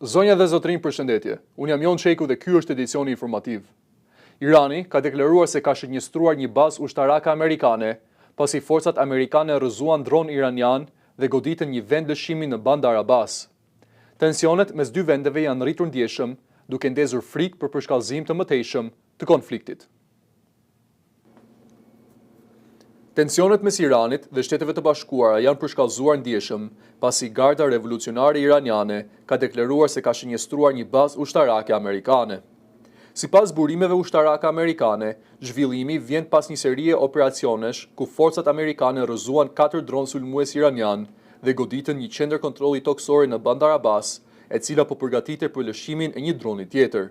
Zonja dhe zotrinj, përshëndetje. Unë jam Jon Sheku dhe ky është edicioni informativ. Irani ka deklaruar se ka shënjestruar një bazë ushtarake amerikane, pasi forcat amerikane rrëzuan dron iranian dhe goditën një vend lëshimi në Bandar Abbas. Tensionet mes dy vendeve janë rritur ndjeshëm, duke ndezur frikë për përshkallëzim të mëtejshëm të konfliktit. Tensionet mes Iranit dhe Shteteve të Bashkuara janë përshkallëzuar ndjeshëm, pasi Garda Revolucionare Iraniane ka deklaruar se ka shënjestruar një bazë ushtarake amerikane. Sipas burimeve ushtarake amerikane, zhvillimi vjen pas një serie operacionesh ku forcat amerikane rrëzuan 4 dronë sulmues iranian dhe goditën një qendër kontrolli toksore në Bandar Abbas, e cila po përgatitet për lëshimin e një droni tjetër.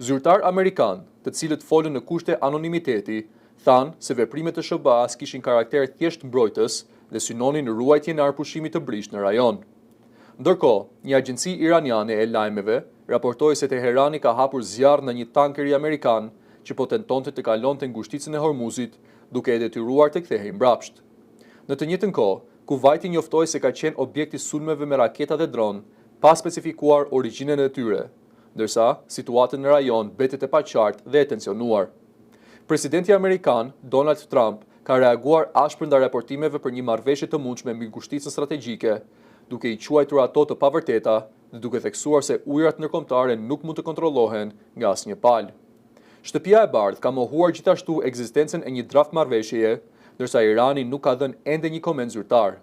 Zyrtar amerikan, të cilët folën në kushte anonimiteti, thanë se veprimet e SBA-s kishin karakter thjesht mbrojtës dhe synonin në ruajtjen e arpushimit të brisht në rajon. Ndërkohë, një agjenci iraniane e lajmeve raportoi se Teherani ka hapur zjarr në një tankeri amerikan që po tentonte të kalonte ngushticën e Hormuzit, duke e detyruar të kthehej mbrapsht. Në të njëjtën kohë, Kuvajti njoftoi se ka qenë objekti sulmeve me raketa dhe dron, pa specifikuar origjinën e tyre, ndërsa situata në rajon mbetet e paqartë dhe e tensionuar. Presidenti amerikan, Donald Trump, ka reaguar ashpër ndaj raportimeve për një marrëveshje të mundshme mbi ngushticën strategjike, duke i quajtur ato të pavërteta dhe duke theksuar se ujërat ndërkombëtare nuk mund të kontrollohen nga asnjë palë. Shtëpia e Bardhë ka mohuar gjithashtu ekzistencën e një draft marrëveshjeje, ndërsa Irani nuk ka dhënë ende një koment zyrtar.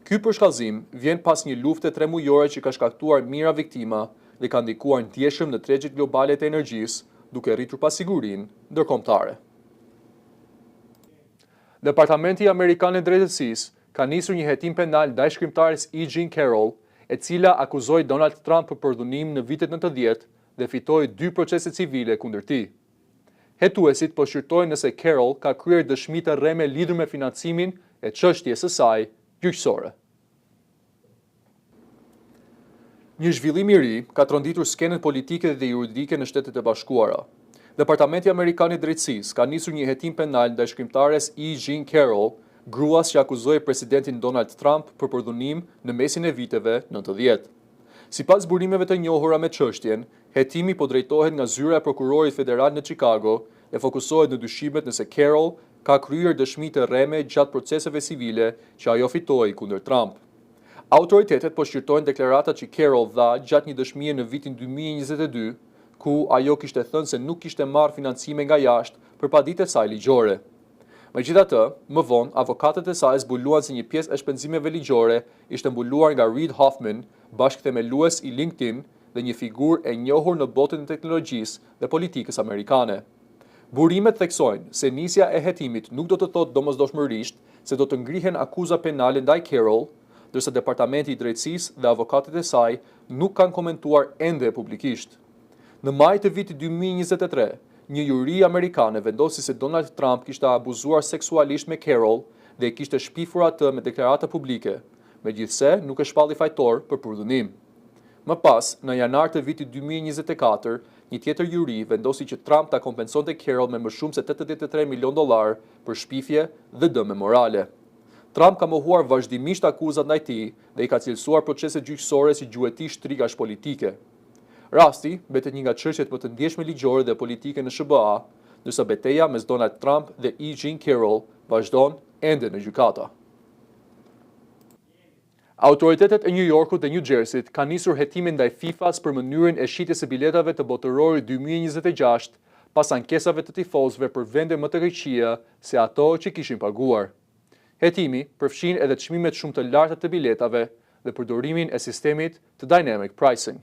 Ky përshkallëzim vjen pas një lufte 3 mujore që ka shkaktuar mijëra viktima dhe ka ndikuar ndjeshëm në tregjet globale të energjisë, duke rritur pasigurinë ndërkombëtare. Departamenti Amerikan i Drejtësisë ka nisur një hetim penal ndaj shkrimtares E. Jean Carroll, e cila akuzoi Donald Trump për përdhunim në vitet 90 dhe fitoi 2 procese civile kundër tij. Hetuesit po shqyrtojnë nëse Carroll ka kryer dëshmi të rreme lidhur me financimin e çështjes së saj gjyqësore. Një zhvillim i ri ka tronditur skenën politike dhe juridike në Shtetet e Bashkuara. Departamenti Amerikan i Drejtësisë ka nisur një hetim penal ndaj shkrimtares E. Jean Carroll, gruas që akuzoi presidentin Donald Trump për përdhunim në mesin e viteve 90. Sipas burimeve të njohura me çështjen, hetimi po drejtohet nga zyra e prokurorit federal në Chicago dhe fokusohet në dyshimet nëse Carroll ka kryer dëshmi të rreme gjatë proceseve civile që ajo fitoi kundër Trump. Autoritetet po shqyrtojnë deklaratat që Carroll dha gjatë një dëshmie në vitin 2022, ku ajo kishte thënë se nuk kishte marrë financime nga jashtë për paditë e saj ligjore. Megjithatë, më vonë, avokatët e saj zbuluan se një pjesë e shpenzimeve ligjore ishte mbuluar nga Reid Hoffman, bashkëthemelues i LinkedIn dhe një figurë e njohur në botën e teknologjisë dhe politikës amerikane. Burimet theksojnë se nisja e hetimit nuk do të thotë domosdoshmërisht se do të ngrihen akuza penale ndaj Carroll, ndërsa Departamenti i Drejtësisë dhe avokatët e saj nuk kanë komentuar ende publikisht. Në maj të vitit 2023, një juri amerikane vendosi se Donald Trump kishte abuzuar seksualisht me Carroll dhe kishte shpifur atë me deklarata publike, megjithse nuk e shpalli fajtor për përdhunim. Më pas, në janar të vitit 2024, një tjetër juri vendosi që Trump ta kompensonte Carroll me më shumë se $83 milion për shpifje dhe dëme morale. Trump ka mohuar vazhdimisht akuzat ndaj tij dhe i ka cilësuar procese gjyqësore si gjueti shtrigash politike. Rasti mbetet një nga çështjet më të ndjeshme ligjore dhe politike në SBA, ndërsa betejë mes Donald Trump dhe E. Jean Carroll vazhdon ende në gjykata. Autoritetet e New Yorkut dhe New Jerseyt kanë nisur hetimin ndaj FIFA-s për mënyrën e shitjes së biletave të botërorit 2026 pas ankesave të tifozëve për vende më të këqija se ato që kishin paguar. Hetimi përfshin edhe çmimet shumë të larta të biletave dhe përdorimin e sistemit të dynamic pricing.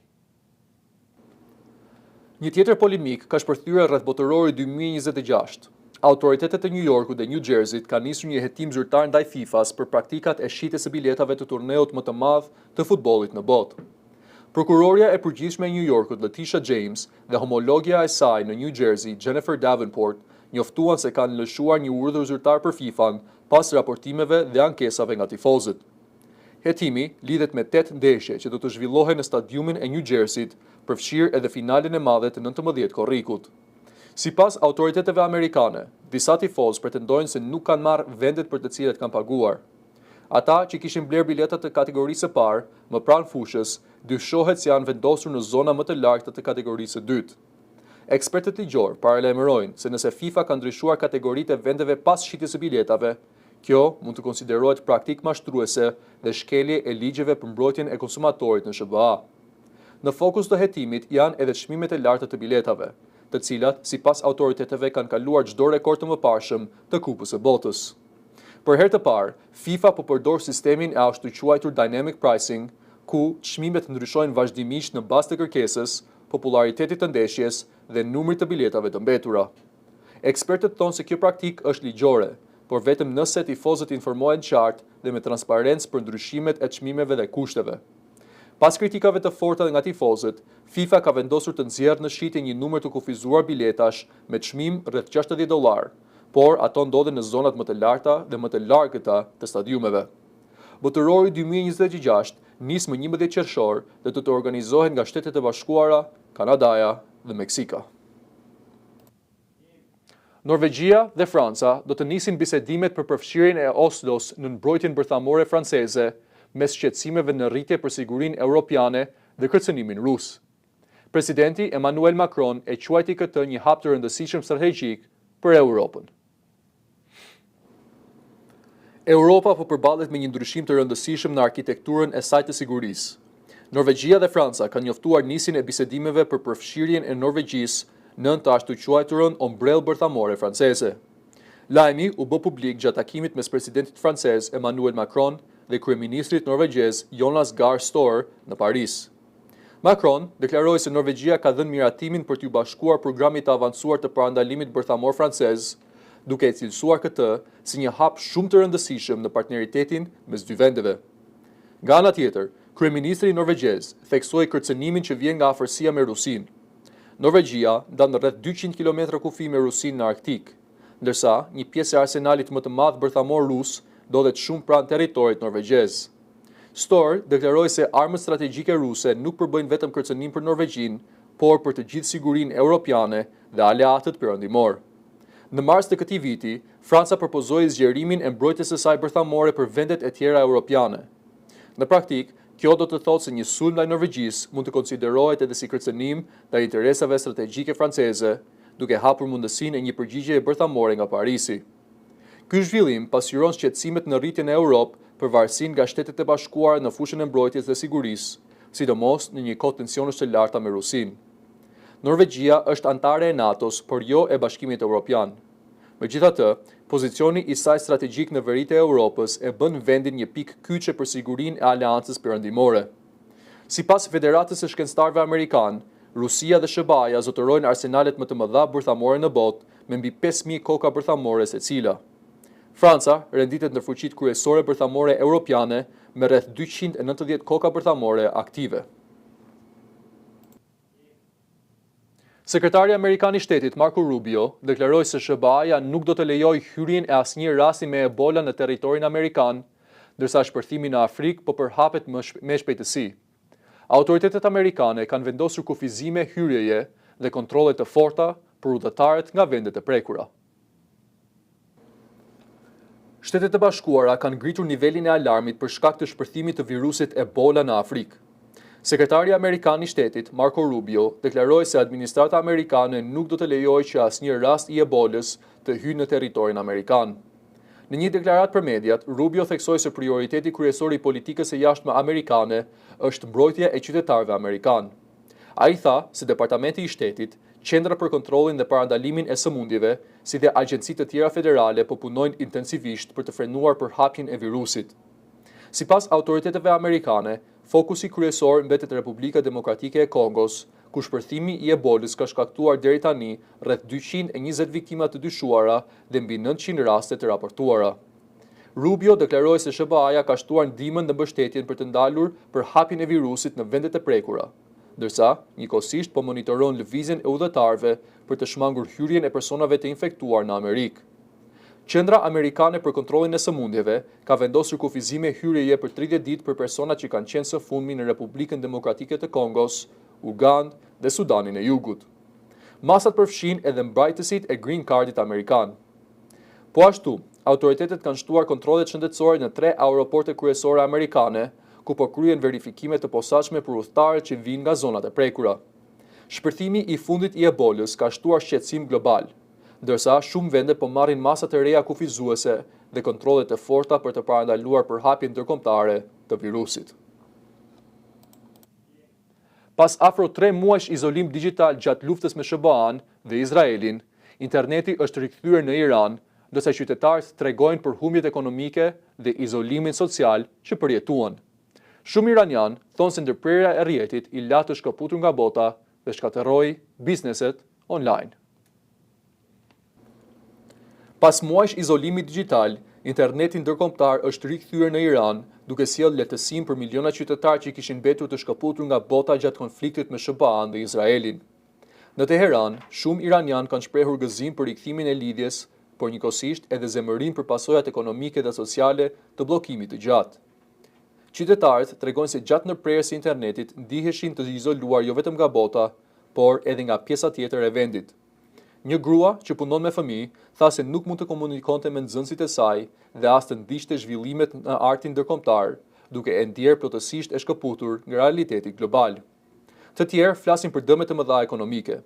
Një tjetër polemik ka shpërthyer rreth botërorit 2026. Autoritetet e New Yorkut dhe New Jerseyt kanë nisur një hetim zyrtar ndaj FIFA-s për praktikat e shitjes së biletave të turneut më të madh të futbollit në botë. Prokuroria e përgjithshme e New Yorkut, Letitia James, dhe homologja e saj në New Jersey, Jennifer Davenport, njoftuan se kanë lëshuar një urdhër zyrtar për FIFA-n pas raportimeve dhe ankesave nga tifozët. Hetimi lidhet me 8 ndeshje që do të zhvillohen në stadiumin e New Jerseyt, përfshirë edhe finalen e madhe të 19 korrikut. Sipas autoriteteve amerikane, disa tifozë pretendojnë se nuk kanë marrë vendet për të cilat kanë paguar. Ata që kishin bler biletat të kategorisë së parë, më pranë fushës, dyshohet se janë vendosur në zona më të largëta të kategorisë së dytë. Ekspertët ligjor paralajmërojnë se nëse FIFA ka ndryshuar kategoritë e vendeve pas shitjes së biletave, kjo mund të konsiderohet praktikë mashtruese dhe shkelje e ligjeve për mbrojtjen e konsumatorit në SBA. Në fokus të hetimit janë edhe çmimet e larta të biletave, të cilat sipas autoriteteve kanë kaluar çdo rekord të mëparshëm të Kupës së Botës. Për herë të parë, FIFA po përdor sistemin e ashtu quajtur dynamic pricing, ku çmimet ndryshojnë vazhdimisht në bazë të kërkesës, popularitetit të ndeshjes dhe numrit të biletave të mbetura. Ekspertët thonë se kjo praktikë është ligjore, por vetëm nëse tifozët informohen qartë dhe me transparencë për ndryshimet e çmimeve dhe kushteve. Pas kritikave të forta nga tifozët, FIFA ka vendosur të nxjerrë në shitje një numër të kufizuar biletash me çmim rreth $60, por ato ndodhen në zonat më të larta dhe më të largëta të stadiumeve. Botërori 2026 nis më 11 qershor dhe do të organizohet nga Shtetet e Bashkuara, Kanadaja dhe Meksika. Norvegjia dhe Franca do të nisin bisedimet për përfshirjen e Oslos në mbrojtjen bërthamore franceze, mes shqetësimeve në rritje për sigurinë europiane dhe kërcënimin rus. Presidenti Emmanuel Macron e quajti këtë një hap të rëndësishëm strategjik për Europën. Europa po përballet me një ndryshim të rëndësishëm në arkitekturën e saj të sigurisë. Norvegjia dhe Franca kanë njoftuar nisjen e bisedimeve për përfshirjen e Norvegjisë në të ashtu quajturën ombrellë bërthamore franceze. Lajmi u bë publik gjatë takimit mes presidentit francez Emmanuel Macron dhe kryeministrit norvegjez Jonas Gahr Store në Paris. Macron deklaroi se Norvegjia ka dhënë miratimin për t'u bashkuar programit të avancuar të parandalimit bërthamor francez, duke e cilësuar këtë si një hap shumë të rëndësishëm në partneritetin mes dy vendeve. Nga ana tjetër, kryeministri norvegjez theksoi kërcënimin që vjen nga afërsia me Rusinë. Norvegjia ndan rreth 200 km kufi me Rusinë në Arktik, ndërsa një pjesë e arsenalit më të madh bërthamor rus ndodhet shumë pranë territorit norvegjez. Store deklaroi se armët strategjike ruse nuk përbëjnë vetëm kërcënim për Norvegjinë, por për të gjithë sigurinë europiane dhe aleatët perëndimor. Në mars të këtij viti, Franca propozoi zgjerimin e mbrojtjes së saj bërthamore për vendet e tjera europiane. Në praktik, kjo do të thotë se një sulm ndaj Norvegjisë mund të konsiderohet edhe si kërcënim ndaj interesave strategjike franceze, duke hapur mundësinë e një përgjigjeje bërthamore nga Parisi. Ky zhvillim pasqyron shqetësimet në rritjen e Europë për varësinë nga Shtetet e Bashkuara në fushën e mbrojtjes dhe sigurisë, sidomos në një kohë tensionesh të larta me Rusinë. Norvegjia është antare e NATO-s, por jo e Bashkimit Evropian. Megjithatë, pozicioni i saj strategjik në veritë e Europës e bën vendin një pikë kyçe për sigurinë e aleancës perëndimore. Sipas Federatës së Shkencëtarëve Amerikanë, Rusia dhe SBA-ja zotërojnë arsenalet më të mëdha bërthamore në botë me mbi 5.000 koka bërthamore secila. Franca renditet në fuqitë kryesore bërthamore europiane me rreth 290 koka bërthamore aktive. Sekretari Amerikan i Shtetit Marco Rubio deklaroi se SBA-ja nuk do të lejojë hyrjen e asnjë rasti me Ebola në territorin amerikan, ndërsa shpërthimi në Afrikë po përhapet me shpejtësi. Autoritetet amerikane kanë vendosur kufizime hyrjeje dhe kontrolle të forta për udhëtarët nga vendet e prekura. Shtetet e Bashkuara kanë ngritur nivelin e alarmit për shkak të shpërthimit të virusit Ebola në Afrikë. Sekretari Amerikan i Shtetit, Marco Rubio, deklaroi se administrata amerikane nuk do të lejojë që asnjë rast i Ebolës të hyjë në territorin amerikan. Në një deklaratë për mediat, Rubio theksoi se prioriteti kryesor i politikës së jashtme amerikane është mbrojtja e qytetarëve amerikanë. Ai tha se Departamenti i Shtetit, Qendra për kontrollin dhe parandalimin e sëmundjeve, si dhe agjencitë të tjera federale po punojnë intensivisht për të frenuar përhapjen e virusit. Sipas autoriteteve amerikane, fokusi kryesor mbetet Republika Demokratike e Kongos, ku shpërthimi i Ebolës ka shkaktuar deri tani rreth 220 viktima të dyshuara dhe mbi 900 raste të raportuara. Rubio deklaroi se SBA-ja ka shtuar ndihmën dhe mbështetjen për të ndalur përhapjen e virusit në vendet e prekura, ndërsa njëkohësisht po monitoron lëvizjen e udhëtarëve për të shmangur hyrjen e personave të infektuar në Amerikë. Qendra Amerikane për kontrollin e sëmundjeve ka vendosur kufizime hyrjeje për 30 ditë për personat që kanë qenë së fundmi në Republikën Demokratike të Kongos, Ugandë dhe Sudanin e Jugut. Masat përfshin edhe mbrojtësit e green cardit amerikan. Po ashtu, Autoritetet kanë shtuar kontrollet shëndetësore në 3 aeroporte kryesore amerikane, ku po kryen verifikime të posaçme për udhëtarët që vijnë nga zonat e prekura. Shpërthimi i fundit i Ebolës ka shtuar shqetësim global, ndërsa shumë vende po marrin masa të reja kufizuese dhe kontrollet e forta për të parandaluar përhapjen ndërkombëtare të virusit. Pas afro 3 muajsh izolim digital gjatë luftës me SBA-n dhe Izraelin, interneti është rikthyer në Iran, ndërsa qytetarët tregojnë për humbjet ekonomike dhe izolimin social që përjetuan. Shumë iranian thonë se ndërprerja e rrjetit i la të shkëputur nga bota dhe shkatërroi bizneset online. Pas muajsh izolimi digital, interneti ndërkombëtar është rikthyer në Iran, duke sjellë lehtësim për miliona qytetarë që kishin mbetur të shkëputur nga bota gjatë konfliktit me SBA-n dhe Izraelin. Në Teheran, shumë iranian kanë shprehur gëzim për rikthimin e lidhjes, por njëkohësisht edhe zemërim për pasojat ekonomike dhe sociale të bllokimit të gjatë. Qytetarët tregojnë se gjatë ndërprerjes së internetit ndiheshin të izoluar jo vetëm nga bota, por edhe nga pjesa tjetër e vendit. Një grua që punon me fëmijë tha se nuk mund të komunikonte me nxënësit e saj dhe as të ndiqte zhvillimet në artin ndërkombëtar, duke e ndjerë plotësisht e shkëputur nga realiteti global. Të tjerë flasin për dëmet të mëdha ekonomike.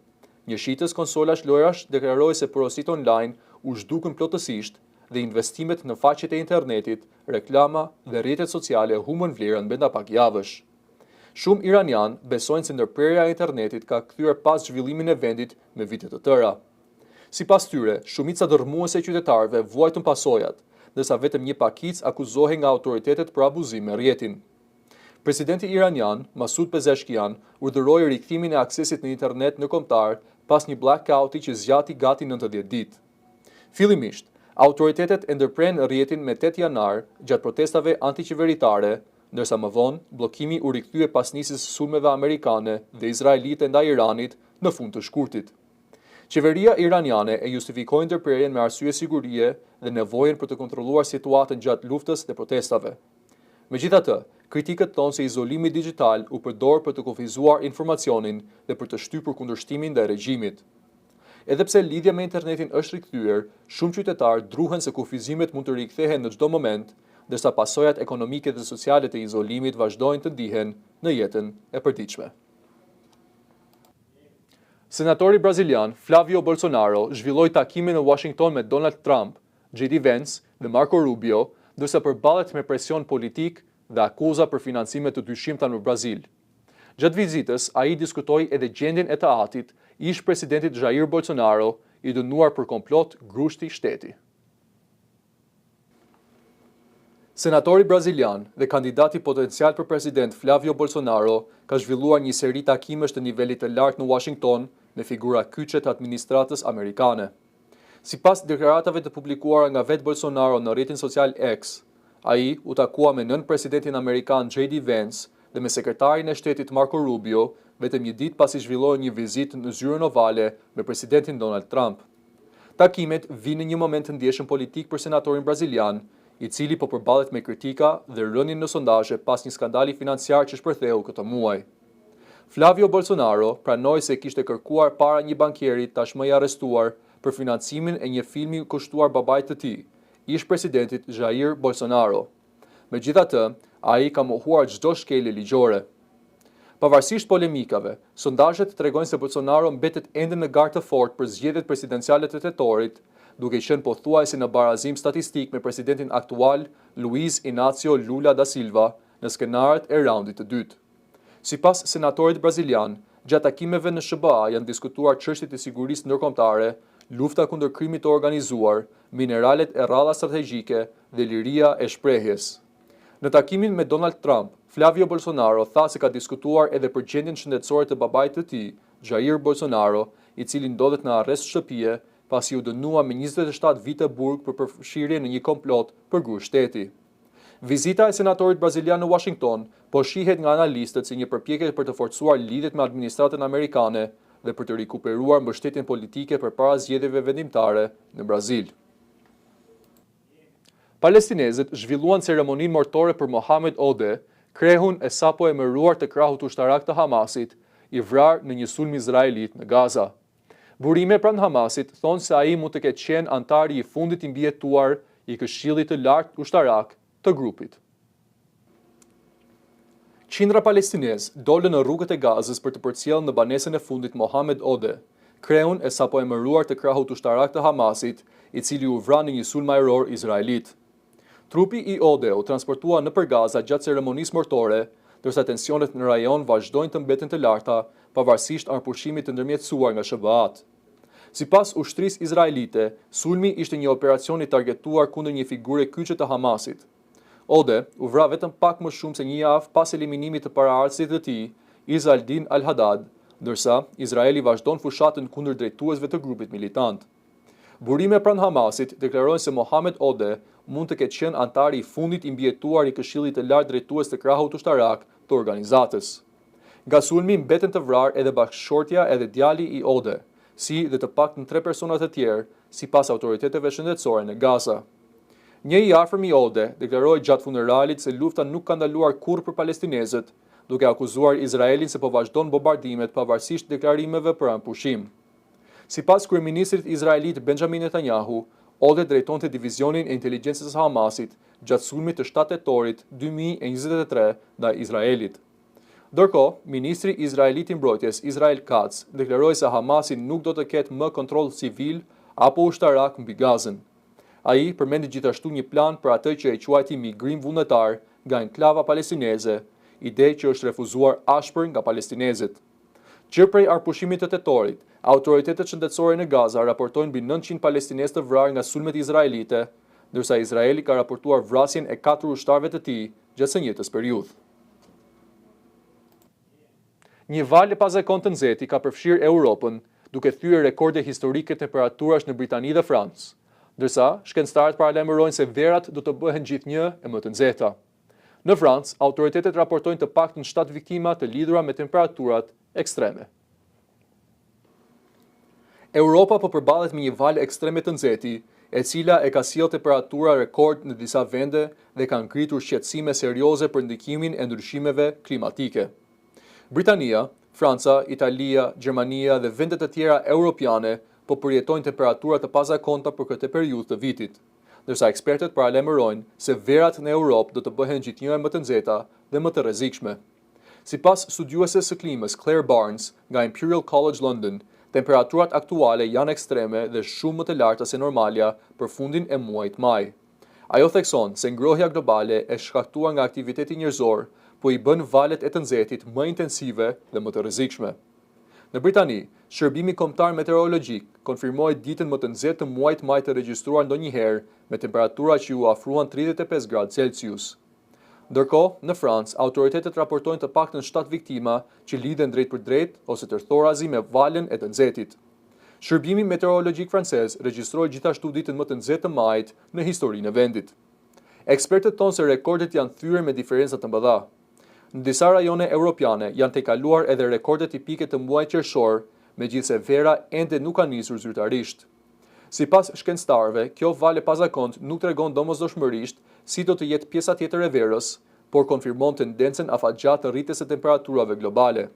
Një shitës konsolash lojrash deklaroi se porositë online u zhdukën plotësisht dhe investimet në faqet e internetit, reklama dhe rrjetet sociale humbën vlerën brenda pak javësh. Shumë iranian besojnë se ndërprerja e internetit ka kthyer pas zhvillimin e vendit me vite të tëra. Sipas tyre, shumica dërmuese e qytetarëve vuajtën pasojat, ndërsa vetëm një pakicë akuzohej nga autoritetet për abuzim me rrjetin. Presidenti iranian, Masud Pezeshkian, urdhëroi rikthimin e aksesit në internet ndërkombëtar pas një blackouti që zgjati gati 90 ditë. Fillimisht, autoritetet e ndërpren rrjetin me 8 janar gjatë protestave antiqeveritare, ndërsa më vonë, bllokimi u rikthye pas nisjes së sulmeve amerikane dhe izraelite ndaj Iranit në fund të shkurtit. Qeveria iraniane e justifikoi ndërprerjen me arsye sigurie dhe nevojën për të kontrolluar situatën gjatë luftës dhe protestave. Megjithatë, kritikët thonë se izolimi digital u përdor për të kufizuar informacionin dhe për të shtypur kundërshtimin ndaj regjimit. Edhe pse lidhja me internetin është rikthyer, shumë qytetarë druhen se kufizimet mund të rikthehen në çdo moment, ndërsa pasojat ekonomike dhe sociale të izolimit vazhdojnë të ndihen në jetën e përditshme. Senatori brazilian Flavio Bolsonaro zhvilloi takime në Washington me Donald Trump, JD Vance dhe Marco Rubio, ndërsa përballet me presion politik dhe akuza për financime të dyshimta në Brazil. Gjatë vizitës, ai diskutoi edhe gjendjen e të atit ish presidentit Jair Bolsonaro, i dënuar për komplot grushti shteti. Senatori brazilian dhe kandidati potencial për president Flavio Bolsonaro ka zhvilluar një seri takimesh të nivelit të lartë në Washington me figura kyçe të administratës amerikane. Sipas deklaratave të publikuara nga vetë Bolsonaro në rrjetin social X, ai u takua me nën presidentin amerikan JD Vance dhe me sekretarin e shtetit Marco Rubio vetëm një ditë pasi zhvilloi një vizitë në zyrën ovale me presidentin Donald Trump. Takimet vinë në një moment të ndjeshëm politik për senatorin brazilian, i cili po përballet me kritika dhe rënien në sondazhe pas një skandali financiar që shpërtheu këtë muaj. Flavio Bolsonaro pranoi se kishte kërkuar para një bankieri tashmë i arrestuar për financimin e një filmi kushtuar babait të tij, ish presidentit Jair Bolsonaro. Megjithatë, ai ka mohuar çdo shkelje ligjore. Pavarësisht polemikave, sondazhet tregojnë se Bolsonaro mbetet ende në garë të fortë për zgjedhjet presidenciale të tetorit, duke qenë pothuajse në barazim statistik me presidentin aktual Luiz Inácio Lula da Silva në skenaret e raundit të dytë. Sipas senatorit brazilian, gjatë takimeve në SBA janë diskutuar çështjet e sigurisë ndërkombëtare, lufta kundër krimit të organizuar, mineralet e rralla strategjike dhe liria e shprehjes. Në takimin me Donald Trump, Flavio Bolsonaro tha se ka diskutuar edhe për gjendjen shëndetësore të babait të tij, Jair Bolsonaro, i cili ndodhet në arrest shtëpie pasi u dënua me 27 vite burg për përfshirje në një komplot për grush shteti. Vizita e senatorit brazilian në Washington po shihet nga analistët si një përpjekje për të forcuar lidhjet me administratën amerikane dhe për të rikuperuar mbështetjen politike përpara zgjedhjeve vendimtare në Brazil. Palestinezët zhvilluan ceremoninë mortore për Mohamed Ode, krehun e sapo emëruar të krahut ushtarak të Hamasit, i vrarë në një sulm izraelit në Gaza. Burime pranë Hamasit thonë se ai mund të ketë qenë antari i fundit i mbijetuar i Këshillit të Lartë Ushtarak të grupit. Qindra palestinez dolën në rrugët e Gazës për të përcjellë në banesën e fundit Mohamed Ode, kreun e sapo emëruar të krahut ushtarak të Hamasit, i cili u vra në një sulm ajror izraelit. Trupi i Ode u transportua nëpër Gaza gjatë ceremonisë mortore, ndërsa tensionet në rajon vazhdojnë të mbeten të larta, pavarësisht anëpushimit të ndërmjetësuar nga SBA-t. Sipas ushtrisë izraelite, sulmi ishte një operacion i targetuar kundër një figure kyçe të Hamasit. Ode u vra vetëm pak më shumë se një javë pas eliminimit të paraardhësit të tij, Izaldin al-Haddad, ndërsa Izraeli vazhdon fushatën kundër drejtuesve të grupit militant. Burime pranë Hamasit deklarojnë se Mohamed Ode mund të ketë qenë antari i fundit i mbijetuar i Këshillit të Lartë drejtues të krahut ushtarak të organizatës. Nga sulmi mbeten të vrarë edhe bashkëshortja edhe djali i Ode, si dhe të paktën 3 persona të tjerë, sipas autoriteteve shëndetësore në Gaza. Një i afërm i Ode deklaroi gjatë funeralit se lufta nuk ka ndaluar kurrë për palestinezët, duke akuzuar Izraelin se po vazhdon bombardimet pavarësisht deklarimeve për anëpushim. Sipas kryeministrit izraelit Benjamin Netanyahu, Ode drejtonte divizionin e inteligjencës së Hamasit gjatë sulmit të 7 tetorit 2023 ndaj Izraelit. Ndërkohë, ministri izraelit i mbrojtjes Israel Katz deklaroi se Hamasi nuk do të ketë më kontroll civil apo ushtarak mbi Gazën. Ai përmendi gjithashtu një plan për atë që e quajti migrim vullnetar nga enklava palestineze, ide që është refuzuar ashpër nga palestinezët. Që prej arpushimit të tetorit, autoritetet shëndetësore në Gaza raportojnë mbi 900 palestinezë të vrarë nga sulmet izraelite, ndërsa Izraeli ka raportuar vrasjen e 4 ushtarëve të tij gjatë së njëjtës periudhë. Një val e pazakontë të nxehtë ka përfshirë Europën, duke thyer rekorde historike temperaturash në Britani dhe Francë, ndërsa shkencëtarët paralajmërojnë se verat do të bëhen gjithnjë e më të nxehta. Në Francë, autoritetet raportojnë të paktën 7 viktima të lidhura me temperaturat ekstreme. Europa po përballet me një valë ekstreme të nxehti, e cila e ka sjellë temperatura rekord në disa vende dhe ka ngritur shqetësime serioze për ndikimin e ndryshimeve klimatike. Britania, Franca, Italia, Gjermania dhe vendet e tjera europiane po përjetojnë temperatura të pazakonta për këtë periudhë të vitit, ndërsa ekspertët paralajmërojnë se verat në Europë do të bëhen gjithnjë më të nxehta dhe më të rrezikshme. Sipas studiueses së klimës Claire Barnes nga Imperial College London, temperaturat aktuale janë ekstreme dhe shumë më të larta se normalja për fundin e muajit maj. Ajo thekson se ngrohja globale e shkaktuar nga aktiviteti njerëzor po i bën valet e të nxehtit më intensive dhe më të rrezikshme. Në Britani, Shërbimi Kombëtar Meteorologjik konfirmoi ditën më të nxehtë të muajit maj të regjistruar ndonjëherë me temperatura që u afruan 35 gradë Celsius. Ndërkohë, në Francë, autoritetet raportojnë të paktën 7 viktima që lidhen drejt për drejt ose tërthorazi me valën e të nxehtit. Shërbimi meteorologjik francez regjistroi gjithashtu ditën më të nxehtë të majit në historinë e vendit. Ekspertët thonë se rekordet janë thyer me diferenca të mëdha. Në disa rajone europiane janë tejkaluar edhe rekordet tipike të muajit qershor, megjithse vera ende nuk ka nisur zyrtarisht. Sipas shkencëtarëve, kjo valë pazakont nuk tregon domosdoshmërisht si do të jetë pjesa tjetër e verës, por konfirmon tendencën afatgjatë të rritjes së temperaturave globale.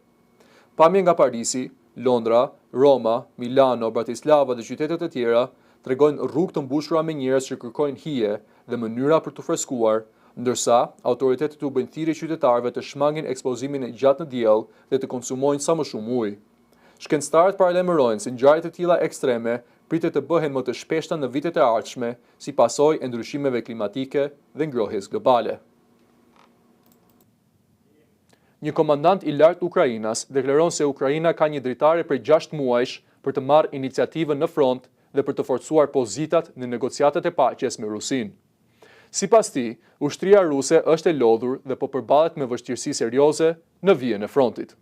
Pamje nga Parisi, Londra, Roma, Milano, Bratislava dhe qytetet e tjera tregojnë rrugë të mbushura me njerëz që kërkojnë hije dhe mënyra për të freskuar, ndërsa autoritetet u bëjnë thirrje qytetarëve të shmangin ekspozimin e gjatë në diell dhe të konsumojnë sa më shumë ujë. Shkencëtarët paralajmërojnë se ngjarje të tilla ekstreme pritet të bëhen më të shpeshta në vitet e ardhshme si pasojë e ndryshimeve klimatike dhe ngrohjes globale. Një komandant i lartë Ukrainas deklaron se Ukraina ka një dritare për 6 muajsh për të marrë iniciativën në front dhe për të forcuar pozitat në negociatat e paqes me Rusinë. Sipas tij, ushtria ruse është e lodhur dhe po përballet me vështirësi serioze në vijën e frontit.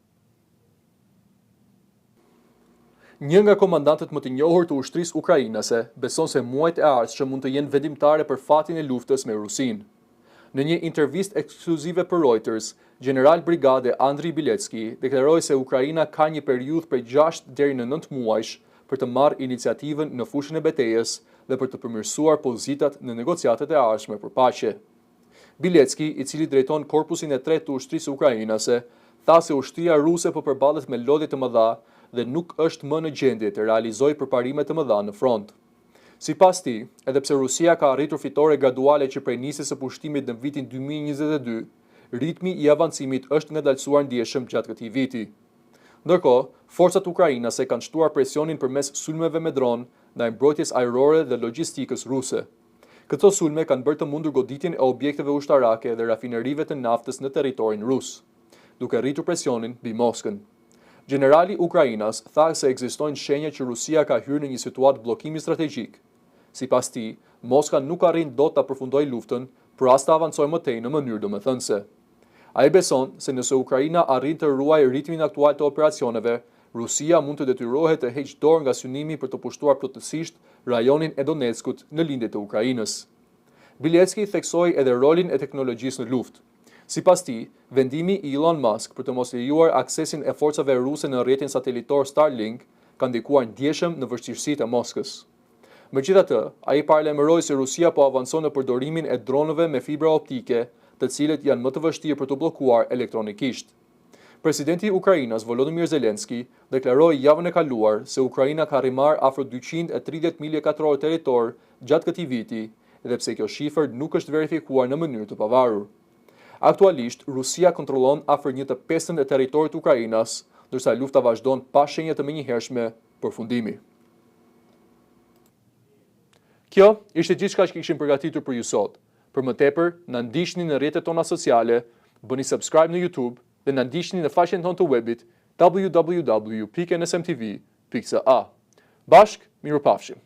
Një nga komandantët më të njohur të ushtrisë ukrainase beson se muajt e ardhshëm mund të jenë vendimtare për fatin e luftës me Rusinë. Në një intervistë ekskluzive për Reuters, General Brigade Andriy Bilecki deklaroi se Ukraina ka një periudhë prej 6 deri në 9 muajsh për të marrë iniciativën në fushën e betejës dhe për të përmirësuar pozitat në negociatet e ardhshme për paqe. Bilecki, i cili drejton korpusin e 3 të ushtrisë ukrainase, tha se ushtria ruse po përballet me lodhje të mëdha dhe nuk është më në gjendje të realizojë përparime të mëdha në front. Sipas tij, edhe pse Rusia ka arritur fitore graduale që prej nisjes së pushtimit në vitin 2022, ritmi i avancimit është ngadalësuar ndjeshëm gjatë këtij viti. Ndërkohë, forcat ukrainase kanë shtuar presionin përmes sulmeve me dron ndaj mbrojtjes ajrore dhe logjistikës ruse. Këto sulme kanë bërë të mundur goditjen e objekteve ushtarake dhe rafinerive të naftës në territorin rus, duke rritur presionin mbi Moskën. Generali i Ukrainas tha se ekzistojnë shenja që Rusia ka hyrë në një situatë bllokimi strategjik. Sipas tij, Moska nuk arrin dot ta përfundojë luftën, por as ta avancojë më tej në mënyrë domethënëse. Ai beson se nëse Ukraina arrin të ruajë ritmin aktual të operacioneve, Rusia mund të detyrohet të heqë dorë nga synimi për të pushtuar plotësisht rajonin e Donetskut në lindje të Ukrainës. Bilecki theksoi edhe rolin e teknologjisë në luftë. Sipas tij, vendimi i Elon Musk për të mos lejuar aksesin e forcave ruse në rrjetin satelitor Starlink ka ndikuar ndjeshëm në vështirësitë e Moskës. Megjithatë, ai paralajmëroi se Rusia po avancon në përdorimin e dronëve me fibra optike, të cilët janë më të vështirë për të bllokuar elektronikisht. Presidenti i Ukrainës Volodymyr Zelensky deklaroi javën e kaluar se Ukraina ka rrimar afro 230 milje katror territor gjatë këtij viti, edhe pse kjo shifër nuk është verifikuar në mënyrë të pavarur. Aktualisht, Rusia kontrollon afër 1/5 e territorit të Ukrainas, ndërsa lufta vazhdon pa shenja të menjëhershme përfundimi. Kjo ishte gjithçka që kishim përgatitur për ju sot. Për më tepër, na ndiqni në rrjetet tona sociale, bëni subscribe në YouTube dhe na ndiqni në faqen tonë të webit www.nsmtv.a. Bashk, mirupafshim.